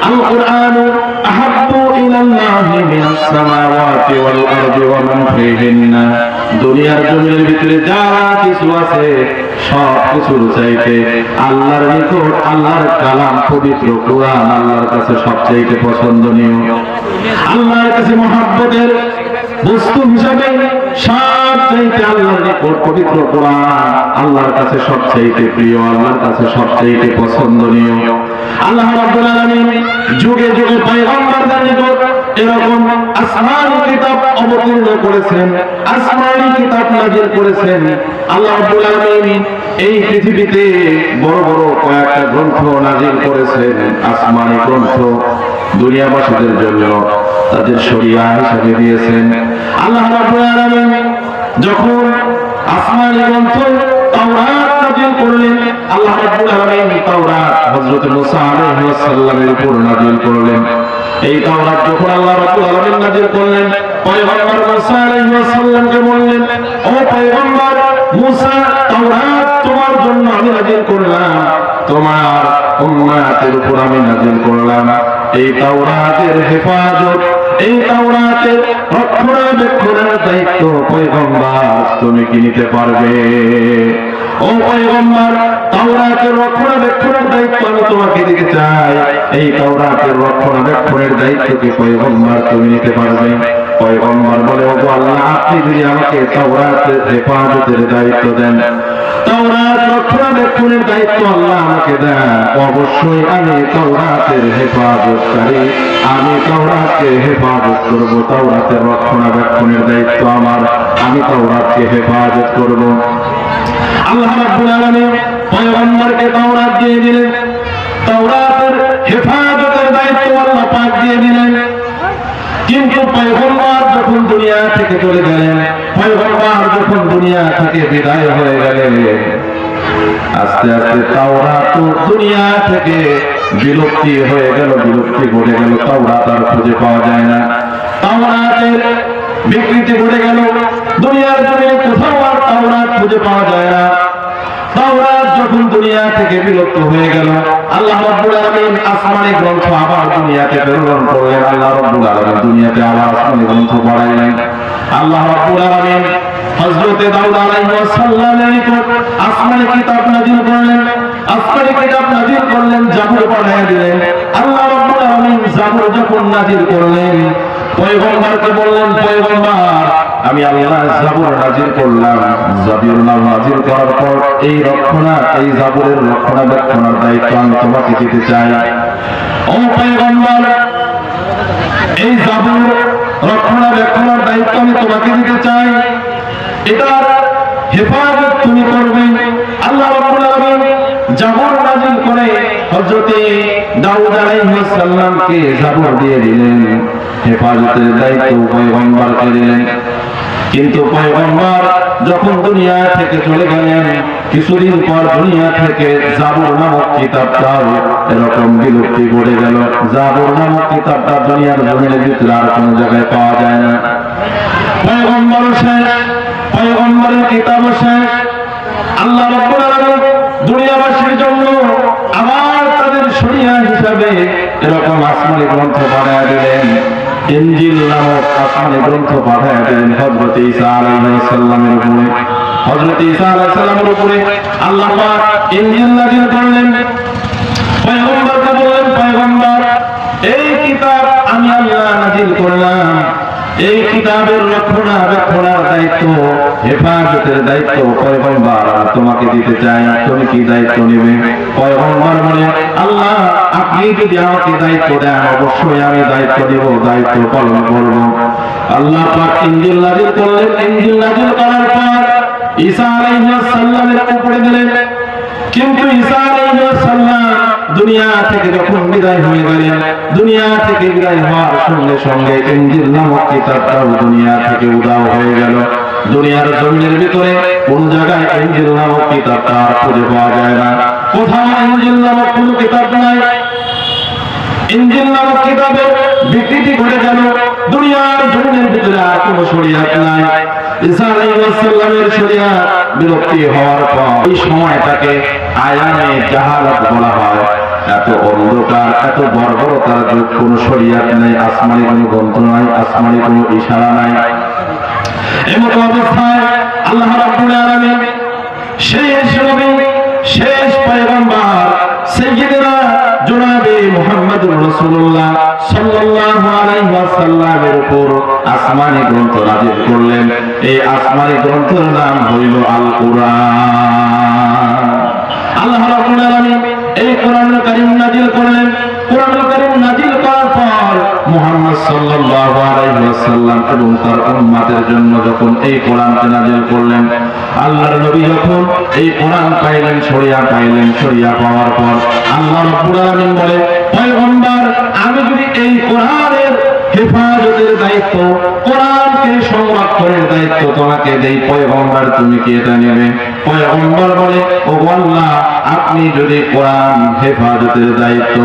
আল কুরআনু আহাব্বু ইলাল্লাহি মিনাস সামাওয়াতি ওয়াল আরদি ওয়া মান ফীহিন্না। দুনিয়ার জমিনের ভিতরে যা কিছু আছে সব কিছুর চাইতে আল্লাহর নিকট আল্লাহর কালাম পবিত্র কোরআন আল্লাহর কাছে সবচেয়ে পছন্দনীয়। আল্লাহর কাছে মহব্বতের বস্তু হিসাবে সবচেয়ে আল্লাহর নিকট পবিত্র কোরআন আল্লাহর কাছে সবচেয়ে প্রিয়, আল্লাহর কাছে সবচেয়ে পছন্দনীয়। আল্লাহ রাব্বুল আলামিন যুগে যুগে পয়গম্বরদের নিকট এরকম আসমানী কিতাব অবতীর্ণ করেছেন, আসমানী কিতাব নাযিল করেছেন। আল্লাহ রাব্বুল আলামিন এই পৃথিবীতে বড় বড় কয়েকটা গ্রন্থ নাযিল করেছেন, আসমানী গ্রন্থ দুনিয়াবাসীদের জন্য তাদের শরিয়া হিসেবে দিয়েছেন। আল্লাহ রাব্বুল আলামিন যখন আসমানী গ্রন্থ তাওরাত নাযিল করলেন, আল্লাহ রাব্বুল আলামিন তাওরাত হযরত মুসা আলাইহিস সালামের উপর নাযিল করলেন। এই তাওরাত যখন আল্লাহ রাব্বুল আলামিন নাযিল করলেন, পয়গম্বর মুসা আলাইহিস সালামকে বললেন, ও পয়গম্বর মুসা, তাওরাত তোমার জন্য আমি নাযিল করলাম, তোমার উম্মতের উপর আমি নাযিল করলাম। এই তাওরাতের হেফাজত, এই তাওরাতের রক্ষণাবেক্ষণের দায়িত্ব পয়গম্বর তুমি কি নিতে পারবে? ও পয়গম্বর, তাওরাতের রক্ষণাবেক্ষণের দায়িত্ব আমি তোমাকে দিতে চাই। এই তাওরাতের রক্ষণাবেক্ষণের দায়িত্ব কি পয়গম্বর তুমি নিতে পারবে? পয়গম্বর বলে, ওগো আল্লাহ, আপনি যদি আমাকে তাওরাতের হেফাজতের দায়িত্ব দেন, তাওরাত রক্ষণাবেক্ষণের দায়িত্ব আল্লাহ আমাকে দেন, অবশ্যই আমি তাওরাতের হেফাজতকারী, আমি তাওরাতকে হেফাজত করব। তাওরাতের রক্ষণাবেক্ষণের দায়িত্ব আমার, আমি তাওরাতকে হেফাজত করব। আল্লাহ রাব্বুল আলামিন পয়গম্বরকে তাওরাত দিয়ে দিলেন, তাওরাতের হেফাজতের দায়িত্ব আল্লাহ পাক দিয়ে দিলেন। কিন্তু পয়গম্বর যখন দুনিয়া থেকে চলে গেলেন, পয়গম্বর যখন দুনিয়া থেকে বিদায় হয়ে গেলেন, আস্তে আস্তে তাওরাত দুনিয়া থেকে বিলুপ্তি হয়ে গেল, বিলুপ্তি ঘটে গেল। তাওরাত আর খুঁজে পাওয়া যায় না, তাওরাতের বিকৃতি ঘটে গেল। দুনিয়ার জমিনে কোথাও আর তাওরাত খুঁজে পাওয়া যায় না। তাওরাত যখন দুনিয়া থেকে বিলুপ্ত হয়ে গেল, আল্লাহ রাব্বুল আলামিন আসমানী গ্রন্থ আবার দুনিয়াতে প্রেরণ করলেন। আল্লাহ রাব্বুল আলামিন দুনিয়াতে আবার আসমানী গ্রন্থ বাড়াইলেন। আল্লাহ রাব্বুল আলামিন হযরত দাউদ আলাইহিস সালামের নিকট আসমানী কিতাব নাযিল করলেন, আসমানী কিতাব নাযিল করলেন, জাবুর বানায় দিলেন। আল্লাহ রাব্বুল আলামিন জাবুর যখন নাযিল করলেন, পয়গম্বরকে বললেন, পয়গম্বর, আমি আল্লাহ জাবুর নাযিল করলাম। জাবুর নাযিল করার পর এই জাবুরের রক্ষণাবেক্ষণের দায়িত্ব আমি তোমাকে দিতে চাই। ও পয়গম্বর, এই জাবুর রক্ষণাবেক্ষণের দায়িত্ব আমি তোমাকে দিতে চাই, এটার হেফাজত তুমি করবে। আল্লাহ রাব্বুল আলামিন জাবুর নাযিল করে হযরত দাউদ আলাইহিস সালামকে জাবুর দিয়ে দিলেন, হেফাজতের দায়িত্ব পয়গম্বরকে দিলেন। কিন্তু পয়গম্বর যখন দুনিয়া থেকে চলে গেলেন, কিছুদিন পর দুনিয়া থেকে জাবুর নামক কিতাবটাও এরকম বিলুপ্তি ঘটে গেল। জাবুর নামক কিতাবটা দুনিয়ার জমিনের ভিতরে আর কোনো জায়গায় পাওয়া যায় না। পয়গম্বর শেষ, পয়গম্বরের কিতাব শেষ। আল্লাহ রাব্বুল আলামিন দুনিয়াবাসীর জন্য আবার তাদের শরিয়া হিসাবে এরকম আসমানী গ্রন্থ বানায় দিলেন। ইনজিল নামক আসমানী গ্রন্থ পাঠায় দিলেন হযরত ঈসা আলাইহিস সালামের উপরে। হযরত ঈসা আলাইহিস সালামের উপরে আল্লাহ পাক ইনজিল নাযিল করলেন। পয়গম্বরকে বললেন, পয়গম্বর, এই কিতাব আমি আল্লাহ নাযিল করলাম, এই কিতাবের রক্ষণাবেক্ষণের দায়িত্ব, হেফাজতের দায়িত্ব পয়গম্বর তোমাকে দিতে চাই, তুমি কি দায়িত্ব নেবে? পয়গম্বর বলে, আল্লাহ, আপনি যদি আমাকে দায়িত্ব দেন, অবশ্যই আমি দায়িত্ব নেব, দায়িত্ব পালন করব। আল্লাহ পাক ইনজিল নাযিল করলেন। ইনজিল নাযিল করার পর ঈসা আলাইহিস সালামের উপরে দিলেন। কিন্তু ঈসা আলাইহিস সালাম দুনিয়া থেকে যখন বিদায় হয়ে গেলেন, দুনিয়া থেকে বিদায় হওয়ার সঙ্গে সঙ্গে ইনজিল নামক কিতাবটাও দুনিয়া থেকে উধাও হয়ে গেল। দুনিয়ার জমিনের ভিতরে কোন জায়গায় ইনজিল নামক কিতাবটা আর খুঁজে পাওয়া যায় না। কোথাও ইনজিল নামক কোন কিতাব নাই। ইনজিল নামক কিতাবের বিকৃতি ঘটে গেল। দুনিয়ার জমিনের ভিতরে আর কোনো শরিয়াত নাই। ঈসা আলাইহিস সালামের শরিয়াত বিলুপ্তি হওয়ার পর এই সময়টাকে আয়ামে জাহালাত বলা হয়। এত অন্ধকার, এত বর্বরতার যুগ, কোন শরিয়াত নাই, আসমানি কোনো গ্রন্থ নাই, আসমানি কোনো ইশারা নাই। এমত অবস্থায় আল্লাহ রাব্বুল আলামিন শেষ নবী, শেষ পয়গম্বর সাইয়্যিদনা জনাবে মুহাম্মদুর রাসূলুল্লাহ সাল্লাল্লাহু আলাইহি ওয়াসাল্লামের উপর আসমানি গ্রন্থ নাযিল করলেন। এই আসমানি গ্রন্থের নাম হইল আল কুরআন। আল্লাহ রাব্বুল আলামিন এই কোরআনুল কারীম নাযিল করলেন। কোরআনুল কারীম নাযিল করার পর মুহাম্মদ সাল্লাল্লাহু আলাইহি ওয়াসাল্লাম এবং তার উম্মতের জন্য যখন এই কোরআনকে নাযিল করলেন, আল্লাহর নবী যখন এই কোরআন পাইলেন, শরিয়া পাইলেন, শরিয়া পাওয়ার পর আল্লাহ রাব্বুল আলামিন বলে, পয়গম্বর, আমি যদি এই কোরআনের হেফাজতের দায়িত্ব, কোরআনকে সংরক্ষণের দায়িত্ব তোমাকে দেই, পয়গম্বর তুমি কি এটা নেবে? পয়গম্বর বলে, ও আল্লাহ, আপনি যদি কোরআন হেফাজতের দায়িত্ব,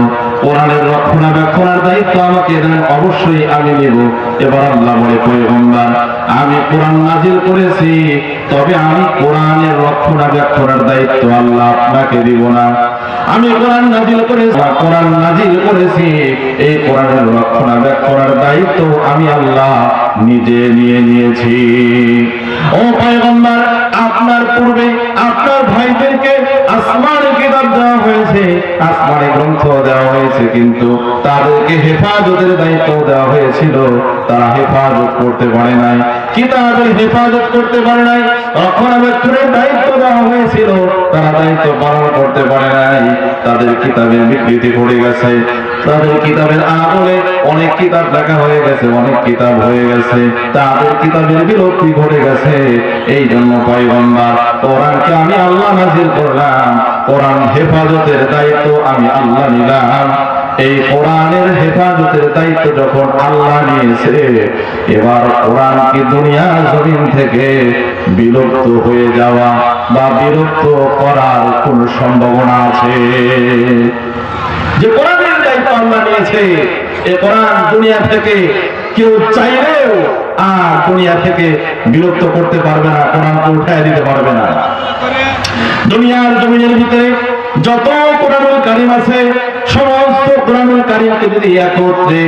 কোরআনের রক্ষণাবেক্ষণের দায়িত্ব আমাকে দেন, অবশ্যই আমি নেব। এবার আল্লাহ বলে, পয়গম্বর, আমি কোরআন নাযিল করেছি, তবে আমি কোরআনের রক্ষণাবেক্ষণের দায়িত্ব আল্লাহ আপনাকে দিব না। আমি কোরআন নাযিল করেছি, কোরআন নাযিল করেছি, এই কোরআনের রক্ষণাবেক্ষণের দায়িত্ব আমি আল্লাহ নিজে নিয়ে নিয়েছি। ও পয়গম্বর, আপনার পূর্বে আপনার ভাইদেরকে আসমানি কিতাব দেওয়া হয়েছে, আসমানি গ্রন্থ দেওয়া হয়েছে, কিন্তু তাদেরকে হেফাজতের দায়িত্ব দেওয়া হয়েছিল, তারা হেফাজত করতে পারে নাই, কিতাবের হেফাজত করতে পারে নাই। রক্ষণাবেক্ষণের দায়িত্ব দেওয়া হয়েছিল, তারা দায়িত্ব পালন করতে পারে নাই। তাদের কিতাবের বিকৃতি ঘটে গেছে, তাদের কিতাবের আমলে অনেক কিতাব লেখা হয়ে গেছে, অনেক কিতাব হয়ে গেছে, তাদের কিতাবের বিলুপ্তি ঘটে গেছে। এই জন্য পয়গম্বর, কোরআনকে আমি আল্লাহ নাযিল করলাম, কোরআন হেফাজতের দায়িত্ব আমি আল্লাহ নিলাম। এই কোরআনের হেফাজতের দায়িত্ব যখন আল্লাহ নিয়েছে, এবার কোরআন কি দুনিয়া জমিন থেকে বিলুপ্ত হয়ে যাওয়া বা বিলুপ্ত করার কোন সম্ভাবনা আছে? যে কোরআনের দায়িত্ব আল্লাহ নিয়েছে, এই কোরআন দুনিয়া থেকে কেউ চাইলেও আর দুনিয়া থেকে বিলুপ্ত করতে পারবে না, কোরআনকে উঠায় দিতে পারবে না। দুনিয়ার জমিনের ভিতরে যত কোরআনুল কারীম আছে, সমস্ত কোরআনুল কারীমকে যদি একত্রে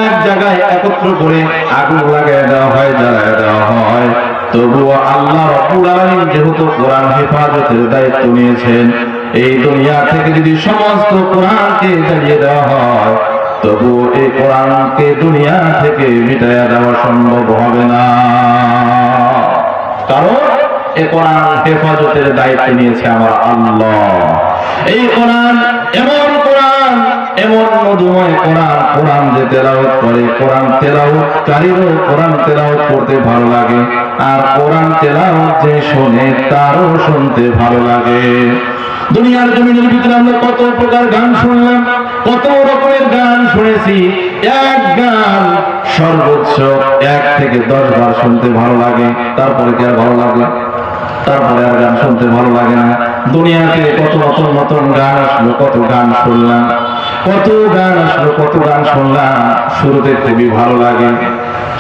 এক জায়গায় একত্র করে আগুন লাগায় দেওয়া হয়, জ্বালায় দেওয়া হয়, তবুও আল্লাহ রাব্বুল আলামিন যেহেতু কোরআন হেফাজতের দায়িত্ব নিয়েছেন, এই দুনিয়া থেকে যদি সমস্ত কোরআনকে জ্বালিয়ে দেওয়া হয়, তবুও এই কোরআনকে দুনিয়া থেকে মিটাইয়া দেওয়া সম্ভব হবে না। কারণ এই কোরআন হেফাজতের দায়িত্ব নিয়েছে আমার আল্লাহ। এই কোরআন এমন কোরআন, এমন মধুময় কোরআন, কোরআন যে তেলাওয়াত করে, কোরআন তেলাওয়াতকারীরও কোরআন তেলাওয়াত করতে ভালো লাগে, আর কোরআন তেলাওয়াত যে শোনে তারও শুনতে ভালো লাগে। দুনিয়ার জমিনের ভিতরে আমরা কত প্রকার গান শুনলাম, কত রকমের গান শুনেছি। এক গান সর্বোচ্চ 1 থেকে 10 বার শুনতে ভালো লাগে, তারপরে কি আর ভালো লাগে? তারপরে আর গান শুনতে ভালো লাগে না। দুনিয়াতে কত নতুন নতুন গান আসলো, কত গান শুনলাম, কত গান আসলো, কত গান শুনলাম। শুরুতে খুবই ভালো লাগে,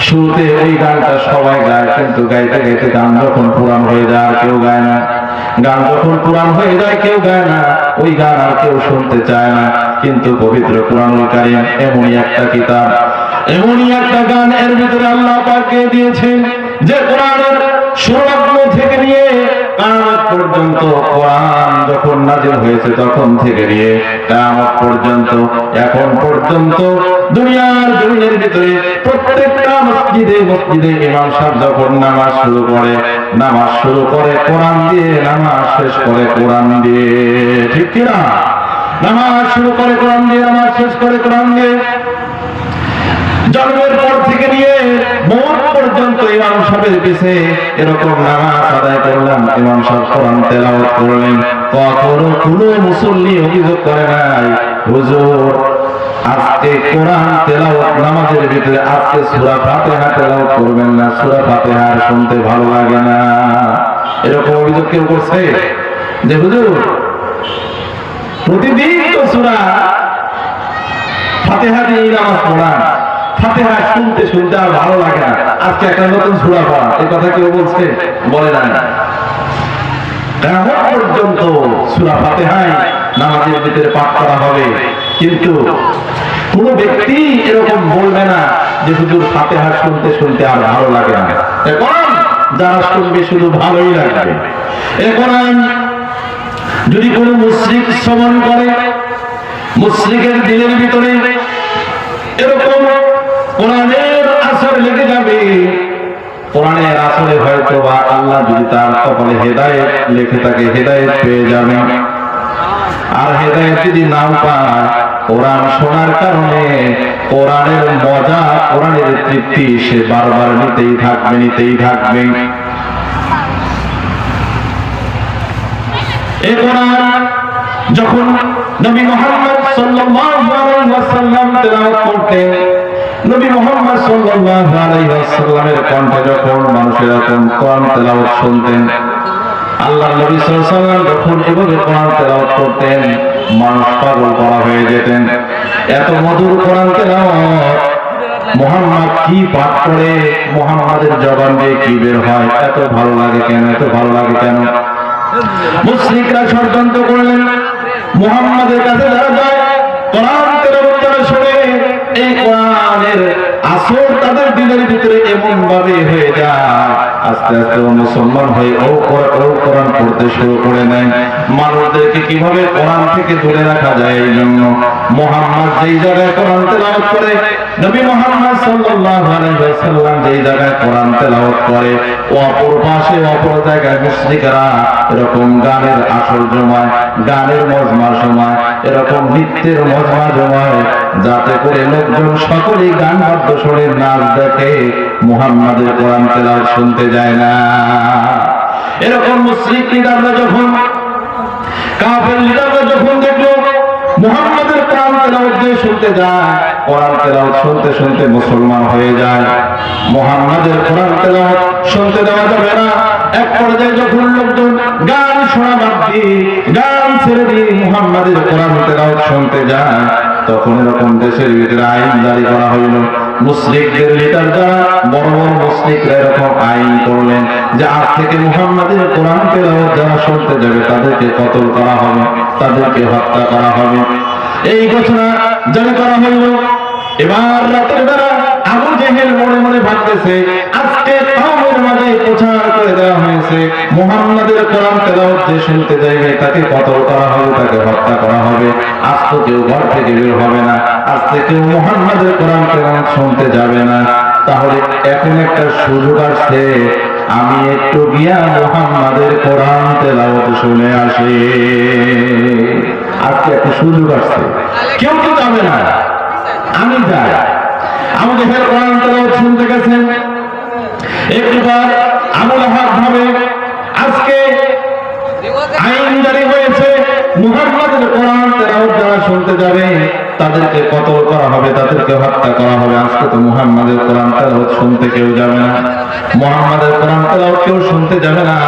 শুরুতে ওই গানটা সবাই গায়, কিন্তু গাইতে গাইতে গান যখন পুরান হয়ে যায় আর কেউ গায় না। গান যখন পুরান হয়ে যায় কেউ গায় না, ওই গান আর কেউ শুনতে চায় না। কিন্তু পবিত্র কোরআনুল কারীম এমনই একটা কিতাব, এমনই একটা গান, এর ভিতরে আল্লাহ পাক দিয়েছেন যে কোরআনের শুরুলগ্ন থেকে নিয়ে কিয়ামত পর্যন্ত, কোরআন যখন নাযিল হয়েছে তখন থেকে নিয়ে কিয়ামত পর্যন্ত, এখন পর্যন্ত দুনিয়ার জমিনের ভিতরে প্রত্যেকটা মসজিদে মসজিদে ইমাম সাহেব যখন নামাজ শুরু করে কোরআন দিয়ে, নামাজ শেষ করে কোরআন দিয়ে, ঠিক কিনা? নামাজ শুরু করে কোরআন দিয়ে, নামাজ শেষ করে কোরআন দিয়ে। জন্মের পর থেকে নিয়ে মওত পর্যন্ত ইমাম সাহেবের পিছে এরকম নামাজ আদায় করলাম, ইমাম সাহেব কোরআন তেলাওয়াত করলেন। কখনো কোনো মুসল্লি অভিযোগ করে নাই, হুজুর আজকে কোরআন তেলাওয়াত নামাজের ভিতরে আজকে সূরা ফাতিহা তেলাওয়াত করবেন না, সূরা ফাতিহা শুনতে ভালো লাগে না। এরকম অভিযোগ কেউ করছে যে হুজুর প্রতিদিন তো সূরা ফাতিহা দিয়ে নামাজ পড়া, ফাতিহা শুনতে শুনতে আর ভালো লাগে না, আজকে একটা নতুন সূরা পড়া, এই কথা কেউ বলছে? বলে না। কিয়ামত পর্যন্ত সূরা ফাতিহায় নামাজের ভিতরে পাঠ করা হবে, কিন্তু কোন ব্যক্তি এরকম বলবে না যে হুজুর ফাতিহা শুনতে শুনতে আর ভালো লাগে না। কোরআন যারা শুনবে শুধু ভালোই লাগবে। এই কোরআন যদি কোন মুশরিক শ্রবণ করে, মুশরিকের দিলের ভিতরে এরকম কোরআনের আসর লেগে যাবে। কোরআনের আসরে হয়তো বা আল্লাহ যদি তার কপালে হেদায়েত লিখে থাকে, হেদায়েত পেয়ে যাবে। আর হেদায়েত যদি নাও পায়, কোরআন শোনার কারণে কোরআনের মজা, কোরআনের তৃপ্তি সে বারবার নিতেই থাকবে, নিতেই থাকবে। এই কোরআন যখন নবী মুহাম্মদ সাল্লাল্লাহু আলাইহি ওয়াসাল্লাম তেলাওয়াত করতেন, নবী মুহাম্মদ সাল্লাল্লাহু আলাইহি ওয়াসাল্লামের কণ্ঠে যখন মানুষেরা কোরআন তেলাওয়াত শুনতেন, আল্লাহর নবী সাল্লাল্লাহু আলাইহি ওয়াসাল্লাম যখন এভাবে কোরআন তেলাওয়াত করতেন, মানুষ পাগল করা হয়ে যেতেন। এত মধুর কোরআন তেলাওয়াত, মুহাম্মদ কি পাঠ করে, মুহাম্মাদের জবান দিয়ে কি বের হয়, এত ভালো লাগে কেন, এত ভালো লাগে কেন? মুশরিকরা ষড়যন্ত্র করলেন, মুহাম্মাদের কাছে যারা যায় কোরআন তেলাওয়াত করে শুনে, এই কোরআনের আসর তাদের দিলের ভিতরে এমন ভাবে হয়ে যায়, আস্তে আস্তে মুসলমান হয়ে ও কোরআন পড়তে শুরু করে নেয়। মানুষদেরকে কিভাবে কোরআন থেকে দূরে রাখা যায়, এই জন্য মুহাম্মদ যেই জায়গায় কোরআন তেলাওয়াত করে, নবী মুহাম্মদ সাল্লাল্লাহু আলাইহি ওয়াসাল্লাম যেই জায়গায় কোরআন তেলাওয়াত করে, অপর পাশে অপর জায়গায় মুশরিকরা এরকম গানের আসর জমায়, গানের মজমা জমায়, এরকম নৃত্যের মজমা জমায়, যাতে করে লোকজন সকলেই গান বাদ্য শুনে নাচ দেখে, মুহাম্মাদের কোরআন তেলাওয়াত শুনতে যায় না। এরকম মুশরিক লিডাররা যখন, কাফের লিডাররা যখন দেখলো মুহাম্মাদের কোরআন তেলাওয়াত দিয়ে শুনতে যায়, কোরআন তেলাওয়াত শুনতে শুনতে মুসলমান হয়ে যায়, মুহাম্মাদের কোরআন তেলাওয়াত শুনতে দেওয়া যাবে না। এক পর্যায়ে যখন লোকজন গান শোনা বাদ দিয়ে, গান ছেড়ে দিয়ে মুহাম্মাদের কোরআন তেলাওয়াত শুনতে যায়, তখন এরকম দেশের ভিতরে আইন জারি করা হইল। মুশরিকদের লিডার যারা, বড় বড় মুশরিকরা এরকম আইন করলেন যে আজ থেকে মুহাম্মাদের কোরআন তেলাওয়াত যারা শুনতে যাবে তাদেরকে কতল করা হবে, তাদেরকে হত্যা করা হবে। এই ঘোষণা জারি করা হইল। এবার রাতের বেলা আবু জেহেল মনে মনে ভাবতেছে, আজকে কওমের মাঝে প্রচার করে দেওয়া হয়েছে মুহাম্মাদের কোরআন তেলাওয়াত যে শুনতে যাবে তাকে কতল করা হবে, তাকে হত্যা করা হবে। আজ তো কেউ ঘর থেকে বের হবে না, আজ থেকে মুহাম্মাদের কোরআন তেলাওয়াত শুনতে যাবে না। তাহলে এখন একটা সুযোগ আসছে, আমি একটু গিয়া মুহাম্মাদের কোরআন তেলাওয়াত শুনে আসি। আজকে একটা সুযোগ আসছে, কেউ তো যাবে না, আমি যাই। আবু জেহেল কোরআন তেলাওয়াত শুনতে গেছেন। একবার আবু লাহাব ভাবে আজকে আইন জারি হয়েছে, মুহাম্মাদের কোরআন তেলাওয়াত যারা শুনতে যাবে তাদেরকে কতল করা হবে, তাদেরকে হত্যা করা হবে। আজকে তো মুহাম্মাদের কোরআন তেলাওয়াত শুনতে কেউ যাবে না, মুহাম্মাদের কোরআন তেলাওয়াত কেউ শুনতে যাবে না।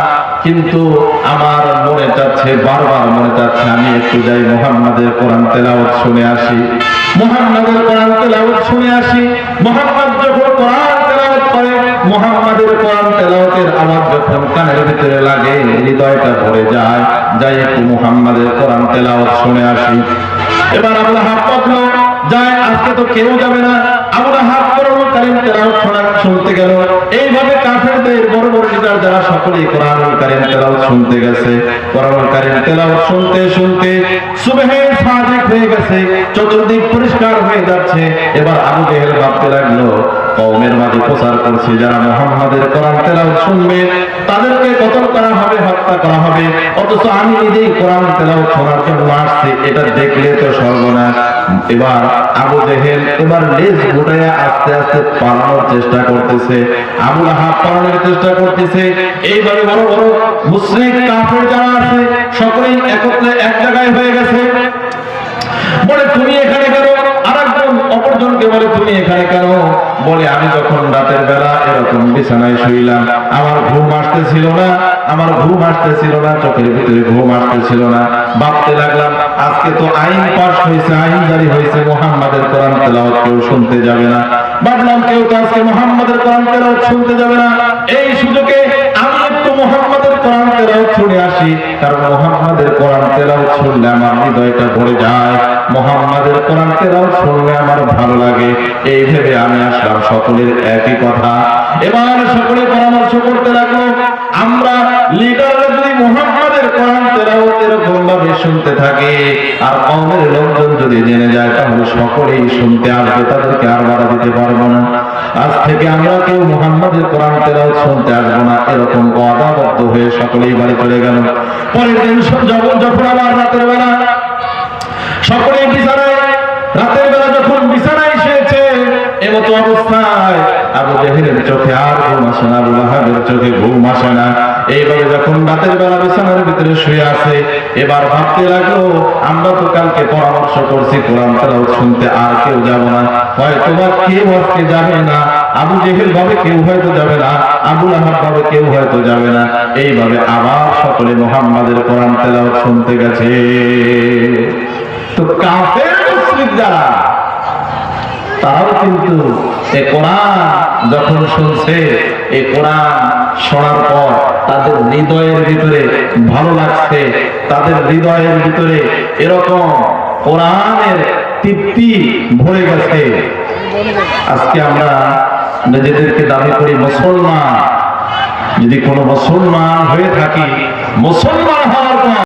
কিন্তু আমার মনে চাচ্ছে, বারবার মনে চাচ্ছে, আমি একটু যাই মুহাম্মাদের কোরআন তেলাওয়াত শুনে আসি, মুহাম্মাদের কোরআন তেলাওয়াত শুনে আসি। মুহাম্মদ যখন কোরআন তেলাওয়াত করে, মুহাম্মাদের কোরআন তেলাওয়াতের আওয়াজ যখন কানের ভিতরে লাগে, হৃদয়টা ভরে যায়, যাই একটু মুহাম্মাদের কোরআন তেলাওয়াত শুনে আসি। এবার আবু লাহাব বলল, যায়, আজকে তো কেউ যাবে না। আবু লাহাব কোরআনুল কারীম তেলাওয়াত শুনতে গেল। এইভাবে কাফেরদের বড় বড় লিডার যারা সকলেই কোরআনুল কারীম তেলাওয়াত শুনতে গেছে। কোরআনুল কারীম তেলাওয়াত শুনতে শুনতে সুবহে সাদিক হয়ে গেছে, চতুর্দিক পরিষ্কার হয়ে যাচ্ছে। এবার আবু জেহেল ভাবতে লাগলো, কওমের মাঝে প্রচার করছে যারা মুহাম্মাদের কোরআন তেলাওয়াত শুনবে তাদেরকে কতল করা হবে, হত্যা করা হবে, অথচ আমি নিজেই কোরআন তেলাওয়াত শোনার জন্য আসছি, এটা দেখলে তো সর্বনাশ। এবার আবু জেহেল এবার লেজ গুটাইয়া আস্তে আস্তে পালানোর চেষ্টা করতেছে। আবু লাহাব পালানোর চেষ্টা করতেছে। এইভাবে বড় বড় মুশরিক কাফের যারা আছে সকলেই একত্রে এক জায়গায় হয়ে গেছে। বলে, তুমি এখানে কেন? আরেকজন অপরজনকে বলে, তুমি এখানে কেন? বলে, আমি যখন রাতের বেলা এরকম বিছানায় শুইলাম, আমার ঘুম আসতেছিল না, চোখের ভিতরে ঘুম আসতেছিল না। ভাবতে লাগলাম, আজকে তো আইন পাস হয়েছে, আইন জারি হয়েছে, মুহাম্মাদের কোরআন তেলাওয়াত কেউ শুনতে যাবে না। ভাবলাম কেউ তো আজকে মুহাম্মাদের কোরআন তেলাওয়াত শুনতে যাবে না, এই সুযোগে আমি একটু মুহাম্মাদের কোরআন তেলাওয়াত শুনে আসি, কারণ মুহাম্মাদের কোরআন তেলাওয়াত শুনলে আমার হৃদয়টা ভরে যায়, মুহাম্মাদের কোরআন তেলাওয়াত শুনলে আমার ভালো লাগে। এই ভেবে আমি আসলাম। সকলের একই কথা। এবার সকলে পরামর্শ করতে লাগলো, আমরা লিডাররা যদি মুহাম্মাদের কোরআন তেলাওয়াত এরকম ভাবে শুনতে থাকে আর কওমের লোকজন যদি জেনে যায়, তাহলে সকলেই শুনতে আসবে, তাদেরকে আর বাধা দিতে পারবো না। আজ থেকে আমরা কেউ মুহাম্মাদের কোরআন তেলাওয়াত শুনতে আসবো না, এরকম ওয়াদাবদ্ধ হয়ে সকলেই বাড়ি চলে গেল। পরের দিন যখন আবার রাতের বেলা সকলেই বিছানায়, রাতের বেলা যখন বিছানায় শুয়েছে, এমতো অবস্থায় আবু জেহেলের চোখে আর ঘুম আসে না, আবু লাহাবের চোখে ঘুম আসে না। এইভাবে যখন রাতের বেলা বিছানার ভিতরে শুয়ে আছে, এবার ভাবতে লাগলো, আমরা তো কালকে পরামর্শ করছি কোরআন তেলাওয়াত শুনতে আর কেউ যাব না, হয়তো বা কেউ আজকে যাবে না, আবু জেহেল ভাবে কেউ হয়তো যাবে না, আবু লাহাব ভাবে কেউ হয়তো যাবে না। এইভাবে আবার সকলে মুহাম্মাদের কোরআন তেলাওয়াত শুনতে গেছে। তো কাফের মুশরিক যারা, তারাও কিন্তু এই কোরআন যখন শুনছে, এই কোরআন শোনার পর তাদের হৃদয়ের ভিতরে ভালো লাগছে, তাদের হৃদয়ের ভিতরে এরকম কোরআনের তৃপ্তি ভরে গেছে। আজকে আমরা নিজেদেরকে দাবি করি মুসলমান, যদি কোনো মুসলমান হয়ে থাকি, মুসলমান হওয়ার পর